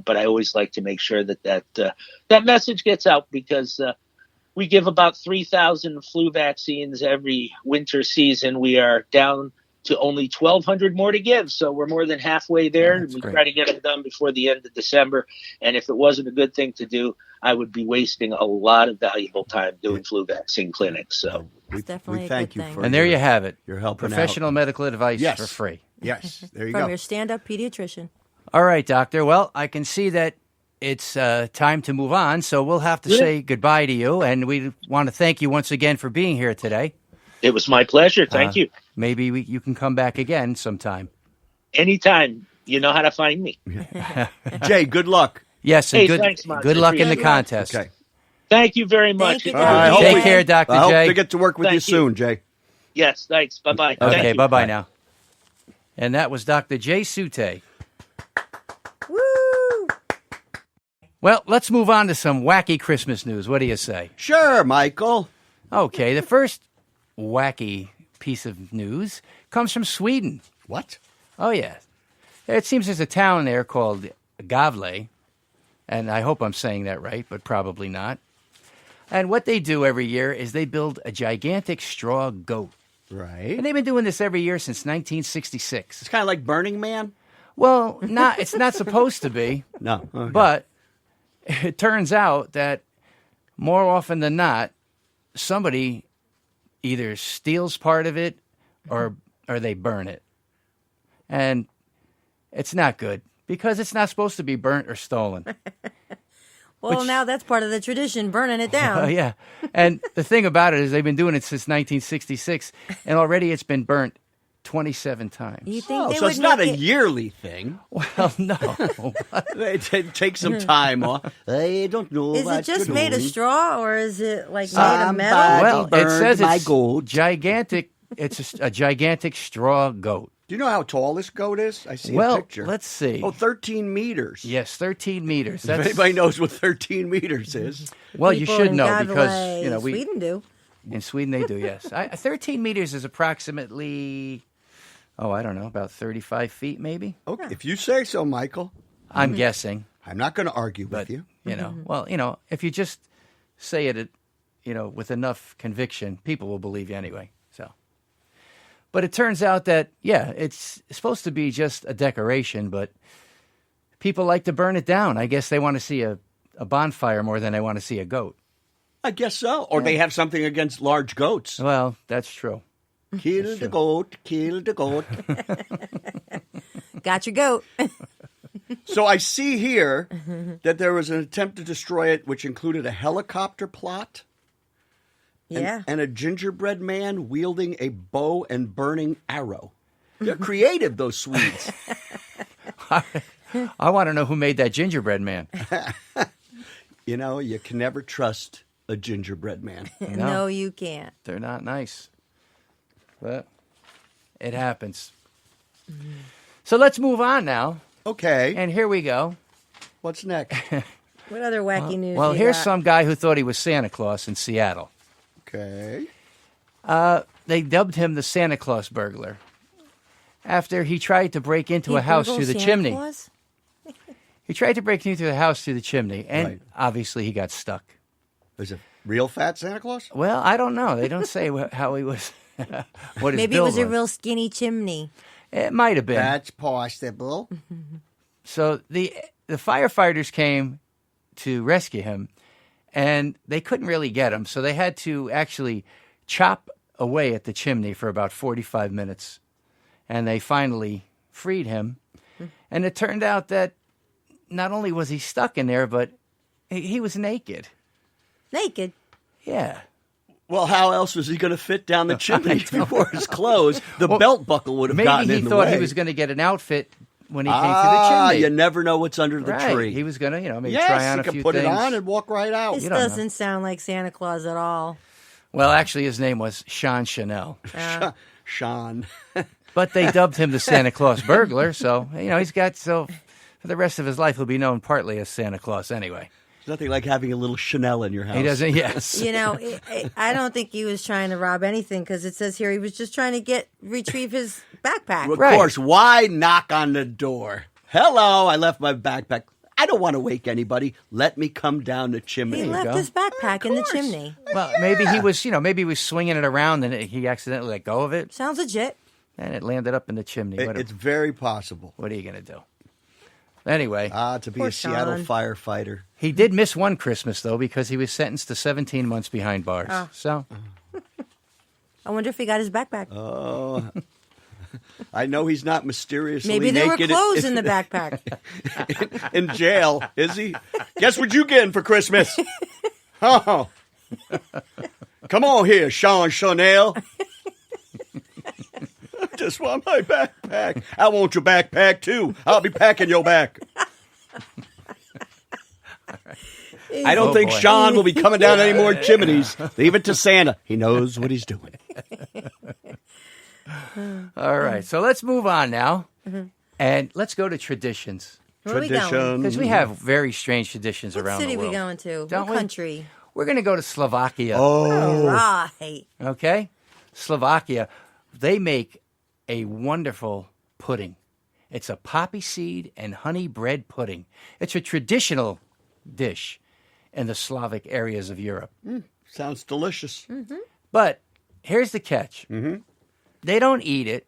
But I always like to make sure that message gets out, because we give about 3,000 flu vaccines every winter season. We are down to only 1,200 more to give. So we're more than halfway there. Oh, and we great. try to get them done before the end of December. And if it wasn't a good thing to do, I would be wasting a lot of valuable time doing flu vaccine clinics. So It's definitely we a thank good you thing. for And there you have it. You're helping Professional out. medical advice Yes. for free. Yes, there you From go. your stand-up pediatrician. All right, doctor. Well, I can see that it's time to move on, so we'll have to say goodbye to you. And we want to thank you once again for being here today. it was my pleasure. Thank you. Maybe you can come back again sometime. Anytime. You know how to find me. Jay, good luck. Yes, and Hey, good, thanks, Monty. good luck in the Appreciate it. contest. Okay. Thank you very much. Thank you, All right, Dr. hope Take we- care, Dr. I hope J. to get to work with you Thank you. soon, Jay. Yes, thanks. Bye-bye. Okay, Thank you. bye-bye now. And that was Dr. Jay Sute. Woo! Well, let's move on to some wacky Christmas news. What do you say? Sure, Michael. Okay, the first wacky piece of news comes from Sweden. What? Oh, yeah. It seems there's a town there called Gavle, and I hope I'm saying that right, but probably not. And what they do every year is they build a gigantic straw goat. Right. And they've been doing this every year since 1966. It's kind of like Burning Man. Well, it's not supposed to be, No. Okay. but it turns out that more often than not, somebody either steals part of it or they burn it. And it's not good because it's not supposed to be burnt or stolen. Well, now that's part of the tradition, burning it down. Oh, yeah. And the thing about it is they've been doing it since 1966, and already it's been burnt 27 times. You think Oh, they so would it's not make a it- yearly thing. Well, no. Take some time off. I don't know. Is what it just you're made of doing. straw, or is it like made of Somebody metal? Well, it burned says my it's goat. gigantic. It's a gigantic straw goat. Do you know how tall this goat is? I see a Well, picture. let's see. Oh, 13 meters. Yes, 13 meters. If That's, anybody knows what 13 meters is. well, you People should in know Gavle, because you know we Sweden do. in Sweden they do. Yes, 13 meters is approximately, I don't know, about 35 feet, maybe. Okay, if you say so, Michael. I'm guessing, I'm not going to argue but with you. well, if you just say it, with enough conviction, people will believe you anyway. So, but it turns out that it's supposed to be just a decoration, but people like to burn it down. I guess they want to see a bonfire more than they want to see a goat. I guess so. Or they have something against large goats. Well, that's true. Kill the goat, kill the goat. Got your goat. So I see here that there was an attempt to destroy it, which included a helicopter plot. and- Yeah. And a gingerbread man wielding a bow and burning arrow. They're creative, those Swedes. I want to know who made that gingerbread man. You can never trust a gingerbread man. No, you can't. They're not nice. But it happens. So let's move on now. Okay, And here we go. what's next? What other wacky news? Well, you here's got? some guy who thought he was Santa Claus in Seattle. Okay. They dubbed him the Santa Claus burglar after he tried to break into He a house burgled through the Santa chimney. Claus? He tried to break into the house through the chimney, and Right. obviously he got stuck. Is it real fat Santa Claus? Well, I don't know. They don't say how he was, what his Maybe it build was a real skinny chimney. It might have been. That's possible. So the firefighters came to rescue him, and they couldn't really get him. So they had to actually chop away at the chimney for about 45 minutes, and they finally freed him. And it turned out that not only was he stuck in there, but he was naked. Naked. Yeah. Well, how else was he going to fit down the chimney before his clothes? The belt buckle would have gotten Maybe in he the thought way. he was going to get an outfit when he came through the chimney. You never know what's under the Right. tree. He was going to, maybe yes, try on he a could few put things. it on and walk right out. This don't know. doesn't sound like Santa Claus at all. Well, actually, his name was Sean Chanel. Sean. But they dubbed him the Santa Claus burglar, so for the rest of his life he'll be known partly as Santa Claus anyway. There's nothing like having a little Chanel in your house. He doesn't, yes. I don't think he was trying to rob anything because it says here he was just trying to retrieve his backpack. Of Right. course, why knock on the door? Hello, I left my backpack. I don't want to wake anybody. Let me come down the chimney. He left his backpack in the chimney. Well, maybe he was, maybe he was swinging it around and he accidentally let go of it. Sounds legit. And it landed up in the chimney. It's very possible. What are you going to do? Anyway. To be a Seattle firefighter. He did miss one Christmas, though, because he was sentenced to 17 months behind bars. Oh. So. I wonder if he got his backpack. Oh. I know he's not mysteriously Maybe there were naked clothes in the backpack. in jail, is he? Guess what you getting for Christmas? Oh. Come on here, Sean Chanel. I just want my backpack. I want your backpack, too. I'll be packing your back. I don't think Sean will be coming down any more chimneys. Leave it to Santa. He knows what he's doing. All right, so let's move on now, and let's go to traditions. Where are we going? Because we have very strange traditions around the world. What city we going to? Don't what we? country? We're going to go to Slovakia. All right. Okay? Slovakia, they make a wonderful pudding. It's a poppy seed and honey bread pudding. It's a traditional dish in the Slavic areas of Europe. Sounds delicious. But here's the catch. They don't eat it.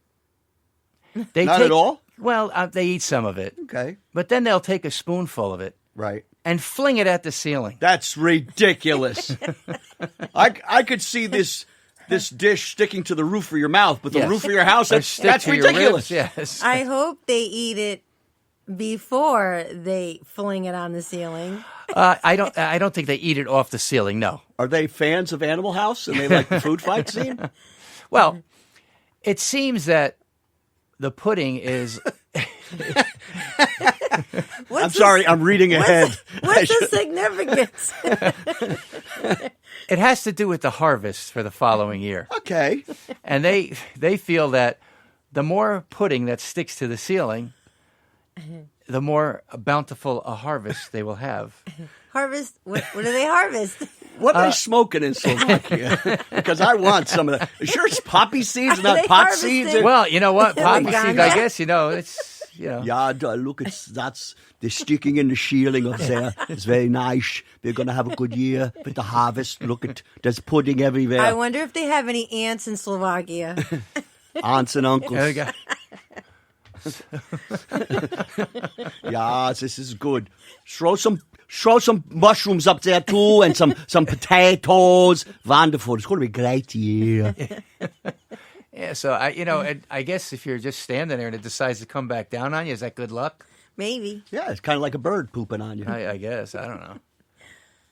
Not at all? Well, they eat some of it. Okay. But then they'll take a spoonful of it Right. and fling it at the ceiling. That's ridiculous. I could see this dish sticking to the roof of your mouth, but the Yes. roof of your house, Or that's stick to your ridiculous. ribs, yes. I hope they eat it before they fling it on the ceiling. I don't think they eat it off the ceiling, no. Are they fans of Animal House and they like the food fight scene? Well, it seems that the pudding is... I'm sorry, I'm reading ahead. What's the significance? It has to do with the harvest for the following year. Okay. And they feel that the more pudding that sticks to the ceiling, the more bountiful a harvest they will have. Harvest? What do they harvest? What are they smoking in Slovakia? Because I want some of that. Sure, it's poppy seeds, Are not they pot harvesting? seeds. Well, you know what? Poppy seed, Ganja? I guess, it's... Yeah, look, that's the sticking in the ceiling up there. It's very nice. We're going to have a good year with the harvest. Look, there's pudding everywhere. I wonder if they have any ants in Slovakia. Aunts and uncles. There we go. Yes, this is good. Throw some mushrooms up there too, and some potatoes. Wonderful. It's going to be a great year. Yeah, so I guess if you're just standing there and it decides to come back down on you, is that good luck? Maybe. Yeah, it's kind of like a bird pooping on you. I guess. I don't know.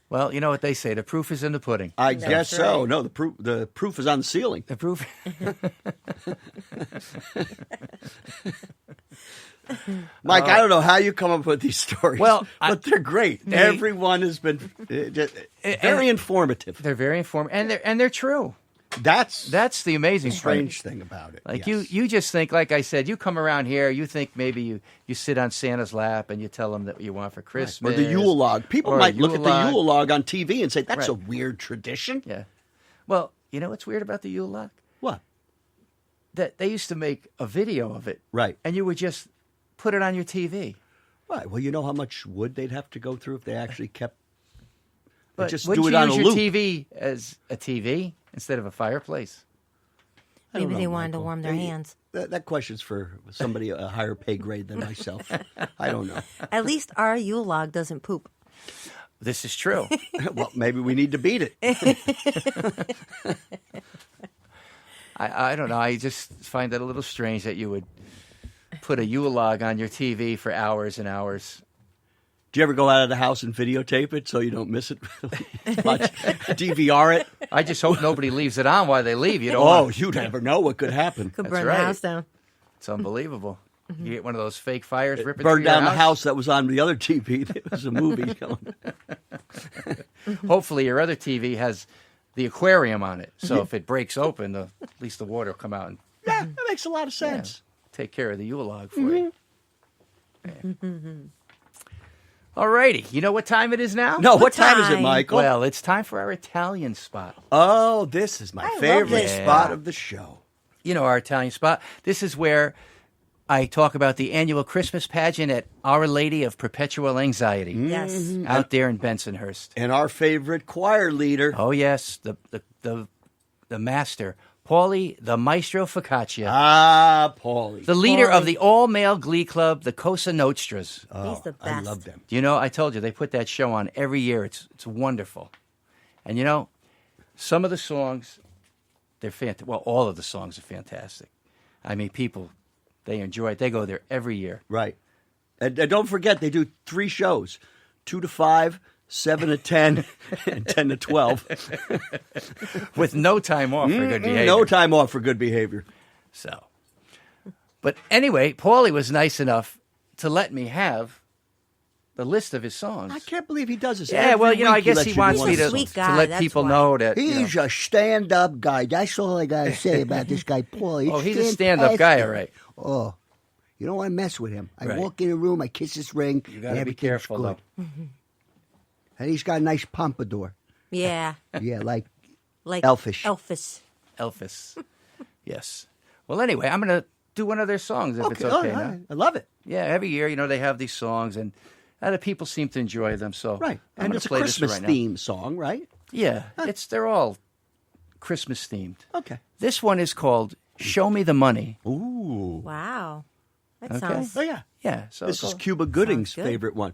Well, you know what they say: the proof is in the pudding. I guess so. right. No, the proof is on the ceiling. The proof. Mike, I don't know how you come up with these stories. Well, but they're great. Everyone has been very informative. They're very informative, and they're true. That's the amazing strange part. thing about it. Like yes. you just think, like I said, you come around here, you think maybe you sit on Santa's lap and you tell him that you want for Christmas. Or the Yule log. People or might a look at Yule the log. Yule log on TV and say, that's Right. a weird tradition. Yeah. Well, you know what's weird about the Yule log? What? That they used to make a video of it. Right. And you would just put it on your TV. Right. Well, you know how much wood they'd have to go through if they actually kept. But just would do it you on use a your loop. TV as a TV instead of a fireplace? I don't Maybe they know, wanted to Michael. warm their hands. That question's for somebody a higher pay grade than myself. I don't know. At least our Yule log doesn't poop. This is true. Well, maybe we need to beat it. I don't know. I just find it a little strange that you would put a Yule log on your TV for hours and hours. Do you ever go out of the house and videotape it so you don't miss it? Watch, DVR it? I just hope nobody leaves it on while they leave. You don't Oh, want- you never know what could happen. Could That's burn right. the house down. It's unbelievable. You get one of those fake fires ripping Burn through your down the house. house that was on the other TV. It was a movie. Hopefully your other TV has the aquarium on it. So if it breaks open, at least the water will come out and Yeah, that makes a lot of sense. take care of the Yule log for you. All righty. You know what time it is now? No, what time is it, time? Michael? Well, it's time for our Italian spot. Oh, this is my love favorite this spot spot. of the show. You know our Italian spot. This is where I talk about the annual Christmas pageant at Our Lady of Perpetual Anxiety. Yes. Out there in Bensonhurst. And our favorite choir leader. Oh, yes, the master, Paulie the Maestro Focaccia. Ah, Paulie. The leader of the all-male glee club, the Cosa Nostras. He's the best. I love them. You know, I told you, they put that show on every year. It's wonderful. And, you know, some of the songs, they're fantastic. Well, all of the songs are fantastic. I mean, people, they enjoy it. They go there every year. Right. And don't forget, they do 3 shows, 2 to 5, 7 to 10, and 10 to 12. With no time off for good behavior. No time off for good behavior. So, but anyway, Paulie was nice enough to let me have the list of his songs. I can't believe he does this. Yeah, every well, you know, I week guess lets he you do wants one me of to, his Sweet songs. guy, let that's people why. know that. you He's know, a stand-up guy. That's all I got to say about this guy, Paul. he's a stand-up guy, all right. Oh, you don't want to mess with him. I Right. walk in a room, I kiss his ring. You and got to be everything's careful, good. though. And he's got a nice pompadour. Yeah. Yeah, like Like Elfish. Elvis. Yes. Well, anyway, I'm going to do one of their songs if it's okay. all now. right. I love it. Yeah, every year, you know, they have these songs, and other people seem to enjoy them. So Right. I'm And gonna it's a play this Christmas right now. theme song, right? Yeah, they're all Christmas themed. Okay. This one is called "Show Me the Money." Ooh. Wow. That Okay. sounds. Oh, yeah. Yeah, so This is go- Cuba Gooding's good. favorite one.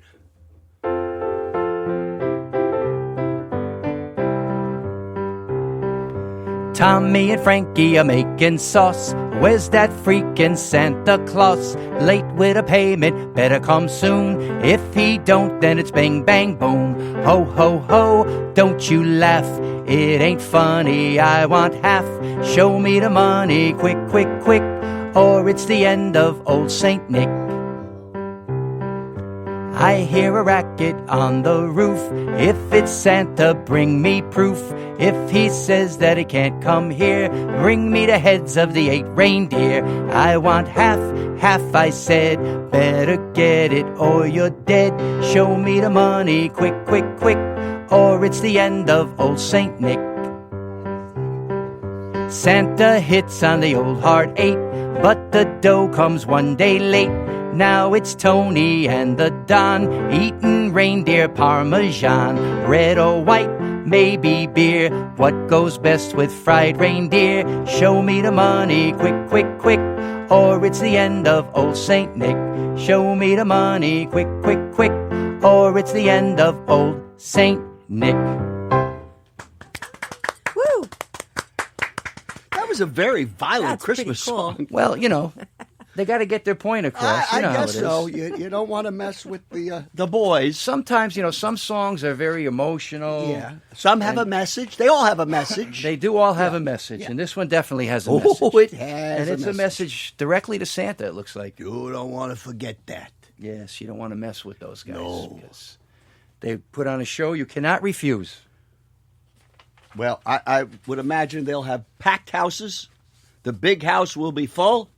Tommy and Frankie are making sauce. Where's that freaking Santa Claus? Late with a payment, better come soon. If he don't, then it's bang, bang, boom. Ho, ho, ho, don't you laugh. It ain't funny, I want half. Show me the money, quick, quick, quick, or it's the end of old Saint Nick. I hear a racket on the roof. If it's Santa, bring me proof. If he says that he can't come here, bring me the heads of the 8 reindeer. I want half, I said. Better get it or you're dead. Show me the money, quick, quick, quick, or it's the end of old Saint Nick. Santa hits on the old hard 8, but the dough comes one day late. Now it's Tony and the Don eating reindeer parmesan. Red or white, maybe beer. What goes best with fried reindeer? Show me the money, quick, quick, quick, or it's the end of old Saint Nick. Show me the money, quick, quick, quick, or it's the end of old Saint Nick. Woo! That was a very violent That's pretty Christmas cool. song. Well, you know, they got to get their point across. I You know how guess it is. so. You don't want to mess with the boys. Sometimes, you know, some songs are very emotional. Yeah. Some have a message. They all have a message. They do all have a message, and this one definitely has a message. Oh, it has And it's a message directly to Santa, it looks like. You don't want to forget that. Yes, you don't want to mess with those guys. No. Because they put on a show you cannot refuse. Well, I would imagine they'll have packed houses. The big house will be full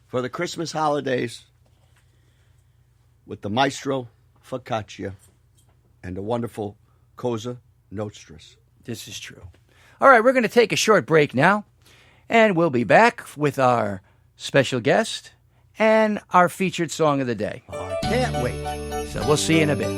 for the Christmas holidays with the Maestro Focaccia and the wonderful Cosa Nostras. This is true. All right, we're going to take a short break now, and we'll be back with our special guest and our featured song of the day. I can't wait. So we'll see you in a bit.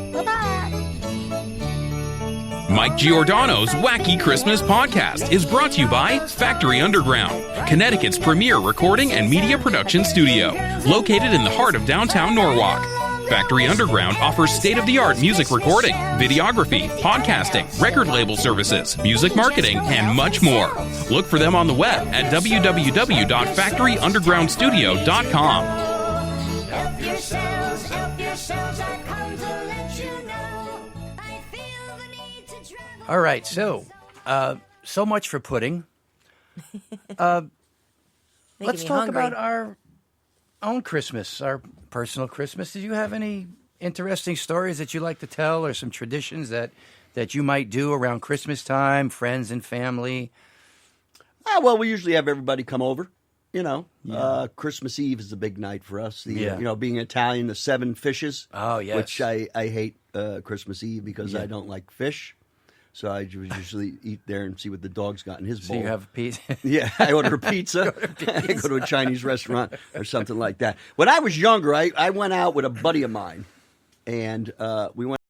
Mike Giordano's Wacky Christmas Podcast is brought to you by Factory Underground, Connecticut's premier recording and media production studio, located in the heart of downtown Norwalk. Factory Underground offers state-of-the-art music recording, videography, podcasting, record label services, music marketing, and much more. Look for them on the web at www.factoryundergroundstudio.com. Help yourselves, I've come to let you know. I feel the need to travel. All right, so much for pudding. Let's me talk hungry. about our own Christmas, our personal Christmas. Did you have any interesting stories that you like to tell, or some traditions that you might do around Christmas time, friends and family? Well, we usually have everybody come over. You know, Christmas Eve is a big night for us. You know, being Italian, the 7 fishes. Oh, yes. Which I hate Christmas Eve because I don't like fish. So I would usually eat there and see what the dog's got in his bowl. So you have a piece. Yeah, I order a pizza. I go to a Chinese restaurant or something like that. When I was younger, I went out with a buddy of mine, and we went